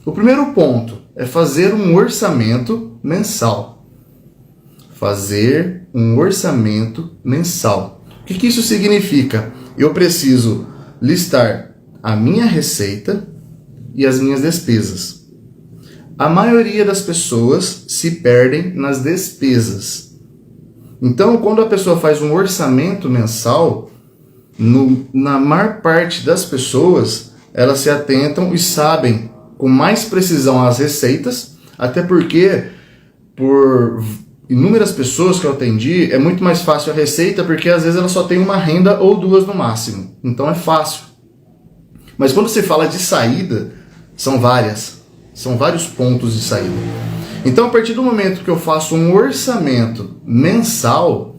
O primeiro ponto é fazer um orçamento mensal. Fazer um orçamento mensal. O que isso significa? Eu preciso listar a minha receita e as minhas despesas. A maioria das pessoas se perdem nas despesas. Então, quando a pessoa faz um orçamento mensal, na maior parte das pessoas, elas se atentam e sabem com mais precisão as receitas, até porque, por inúmeras pessoas que eu atendi, é muito mais fácil a receita, porque às vezes ela só tem uma renda ou duas no máximo. Então é fácil. Mas quando você fala de saída, são vários pontos de saída. Então, a partir do momento que eu faço um orçamento mensal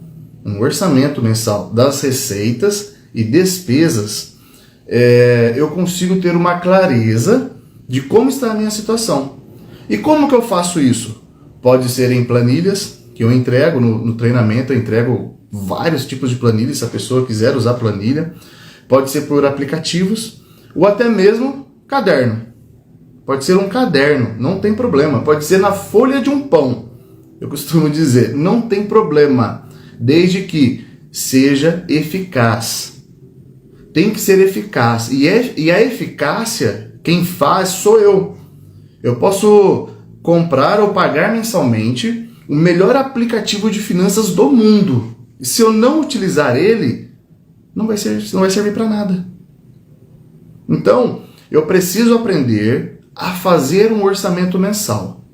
das receitas e despesas, eu consigo ter uma clareza de como está a minha situação. E como que eu faço isso? Pode ser em planilhas, que eu entrego no treinamento, eu entrego vários tipos de planilhas, se a pessoa quiser usar planilha. Pode ser por aplicativos, ou até mesmo caderno. Pode ser um caderno, não tem problema. Pode ser na folha de um pão. Eu costumo dizer, não tem problema, desde que seja eficaz. Tem que ser eficaz. E a eficácia, quem faz sou eu. Eu posso comprar ou pagar mensalmente o melhor aplicativo de finanças do mundo. E se eu não utilizar ele, não vai servir para nada. Então, eu preciso aprender a fazer um orçamento mensal.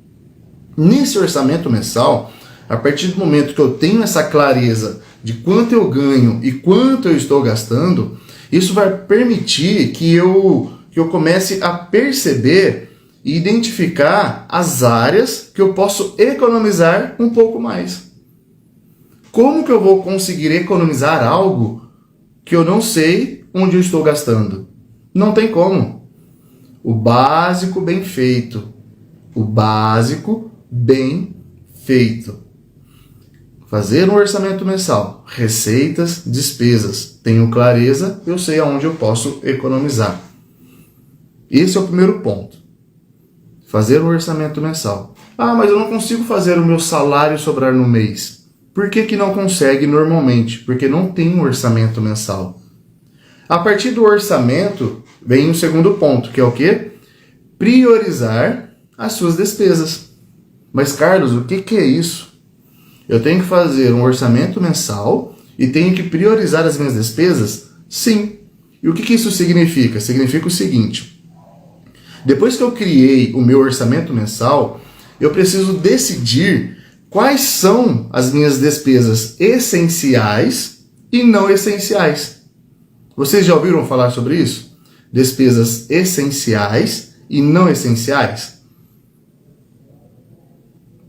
Nesse orçamento mensal, a partir do momento que eu tenho essa clareza de quanto eu ganho e quanto eu estou gastando, isso vai permitir que eu comece a perceber e identificar as áreas que eu posso economizar um pouco mais. Como que eu vou conseguir economizar algo que eu não sei onde eu estou gastando? Não tem como. O básico bem feito. O básico bem feito. Fazer um orçamento mensal. Receitas, despesas. Tenho clareza, eu sei aonde eu posso economizar. Esse é o primeiro ponto. Fazer um orçamento mensal. Ah, mas eu não consigo fazer o meu salário sobrar no mês. Por que não consegue normalmente? Porque não tem um orçamento mensal. A partir do orçamento, vem o segundo ponto, que é o quê? Priorizar as suas despesas. Mas, Carlos, o que é isso? Eu tenho que fazer um orçamento mensal e tenho que priorizar as minhas despesas? Sim. E o que isso significa? Significa o seguinte: depois que eu criei o meu orçamento mensal, eu preciso decidir quais são as minhas despesas essenciais e não essenciais. Vocês já ouviram falar sobre isso? Despesas essenciais e não essenciais?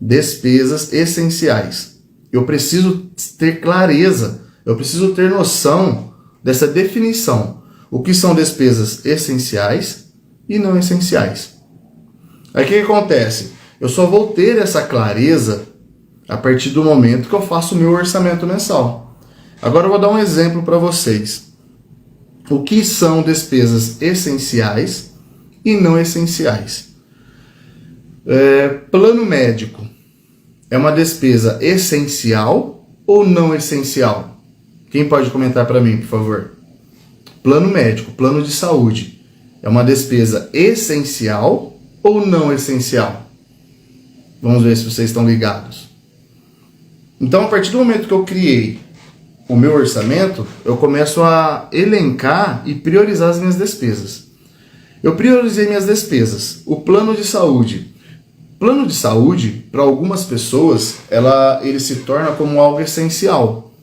Despesas essenciais. Eu preciso ter clareza, eu preciso ter noção dessa definição. O que são despesas essenciais e não essenciais? Aí o que acontece? Eu só vou ter essa clareza a partir do momento que eu faço o meu orçamento mensal. Agora eu vou dar um exemplo para vocês. O que são despesas essenciais e não essenciais? Plano médico é uma despesa essencial ou não essencial? Quem pode comentar para mim, por favor? Plano médico, plano de saúde, é uma despesa essencial ou não essencial? Vamos ver se vocês estão ligados. Então, a partir do momento que eu criei o meu orçamento, eu começo a elencar e priorizar as minhas despesas. Eu priorizei minhas despesas. O plano de saúde. Plano de saúde, para algumas pessoas, ele se torna como algo essencial.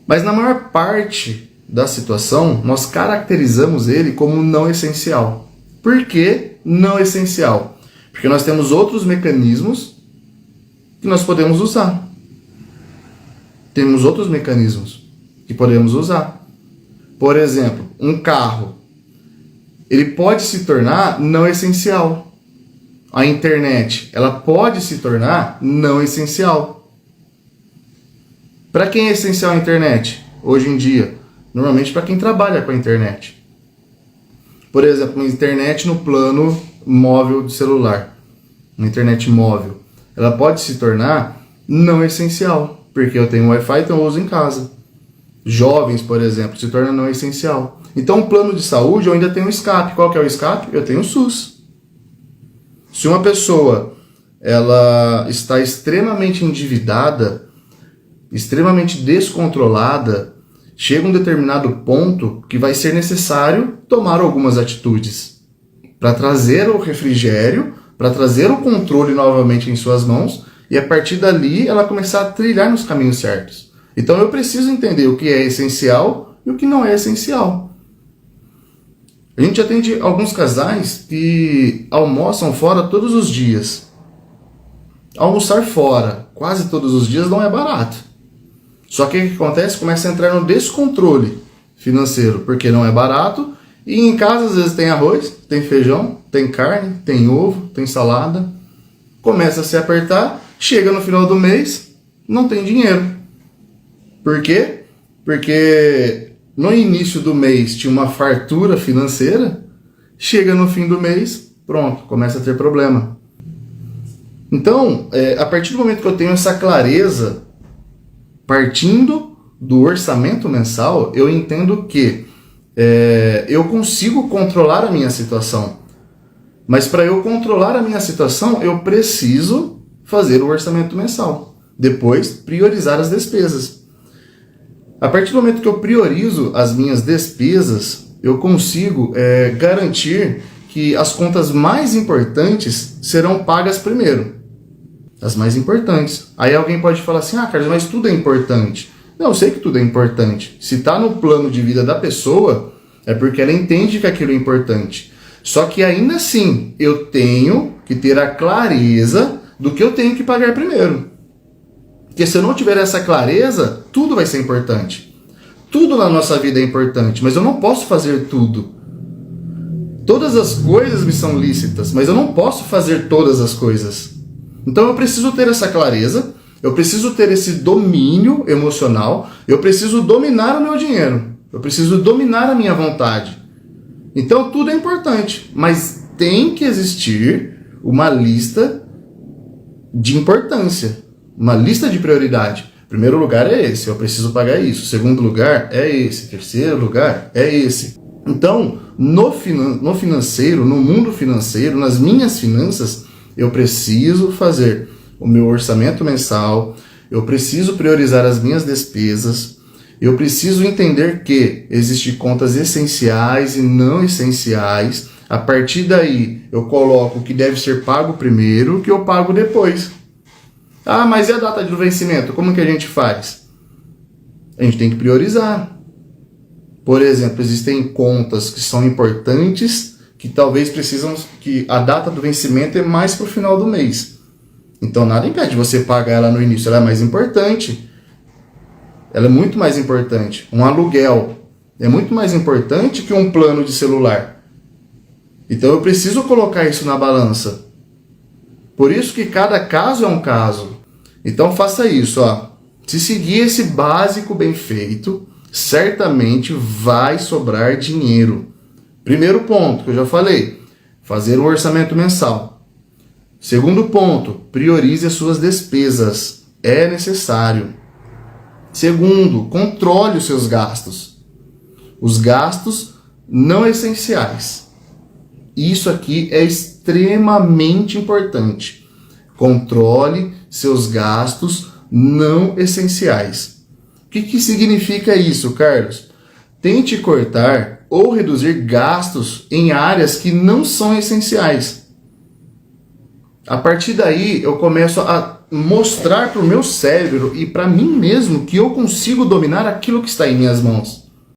Mas na maior parte da situação, nós caracterizamos ele como não essencial. Por que não essencial? Porque nós temos outros mecanismos que nós podemos usar. Temos outros mecanismos que podemos usar. Por exemplo, um carro. Ele pode se tornar não essencial. A internet, ela pode se tornar não essencial. Para quem é essencial a internet hoje em dia? Normalmente para quem trabalha com a internet. Por exemplo, a internet no plano móvel de celular, uma internet móvel, ela pode se tornar não essencial, porque eu tenho Wi-Fi, então eu uso em casa. Jovens, por exemplo, se torna não essencial. Então, o plano de saúde, eu ainda tenho um escape. Qual que é o escape? Eu tenho o SUS. Se uma pessoa ela está extremamente endividada, extremamente descontrolada, chega um determinado ponto que vai ser necessário tomar algumas atitudes para trazer o refrigério, para trazer o controle novamente em suas mãos e a partir dali ela começar a trilhar nos caminhos certos. Então eu preciso entender o que é essencial e o que não é essencial. A gente atende alguns casais que almoçam fora todos os dias. Almoçar fora quase todos os dias não é barato. Só que o que acontece? Começa a entrar no descontrole financeiro, porque não é barato. E em casa às vezes tem arroz, tem feijão, tem carne, tem ovo, tem salada. Começa a se apertar, chega no final do mês, não tem dinheiro. Por quê? Porque no início do mês tinha uma fartura financeira, chega no fim do mês, pronto, começa a ter problema. Então, a partir do momento que eu tenho essa clareza, partindo do orçamento mensal, eu entendo que eu consigo controlar a minha situação. Mas para eu controlar a minha situação, eu preciso fazer o orçamento mensal. Depois, priorizar as despesas. A partir do momento que eu priorizo as minhas despesas, eu consigo garantir que as contas mais importantes serão pagas primeiro. As mais importantes. Aí alguém pode falar assim, Carlos, mas tudo é importante. Não, eu sei que tudo é importante. Se está no plano de vida da pessoa, é porque ela entende que aquilo é importante. Só que ainda assim, eu tenho que ter a clareza do que eu tenho que pagar primeiro. Porque se eu não tiver essa clareza, tudo vai ser importante. Tudo na nossa vida é importante, mas eu não posso fazer tudo. Todas as coisas me são lícitas, mas eu não posso fazer todas as coisas. Então eu preciso ter essa clareza, eu preciso ter esse domínio emocional, eu preciso dominar o meu dinheiro, eu preciso dominar a minha vontade. Então tudo é importante, mas tem que existir uma lista de importância. Uma lista de prioridade. Primeiro lugar é esse, eu preciso pagar isso. Segundo lugar é esse. Terceiro lugar é esse. Então, no financeiro, no mundo financeiro, nas minhas finanças, eu preciso fazer o meu orçamento mensal, eu preciso priorizar as minhas despesas, eu preciso entender que existem contas essenciais e não essenciais. A partir daí, eu coloco o que deve ser pago primeiro, o que eu pago depois. Mas e a data de vencimento? Como que a gente faz? A gente tem que priorizar. Por exemplo, existem contas que são importantes, que talvez precisam que a data do vencimento é mais para o final do mês. Então nada impede você pagar ela no início, ela é mais importante. Ela é muito mais importante. Um aluguel é muito mais importante que um plano de celular. Então eu preciso colocar isso na balança. Por isso que cada caso é um caso. Então faça isso, Se seguir esse básico bem feito, certamente vai sobrar dinheiro. Primeiro ponto que eu já falei, fazer um orçamento mensal. Segundo ponto, priorize as suas despesas. É necessário. Segundo, controle os seus gastos. Os gastos não essenciais. Isso aqui é extremamente importante. Controle seus gastos não essenciais. O que significa isso, Carlos? Tente cortar ou reduzir gastos em áreas que não são essenciais. A partir daí, eu começo a mostrar para o meu cérebro e para mim mesmo que eu consigo dominar aquilo que está em minhas mãos.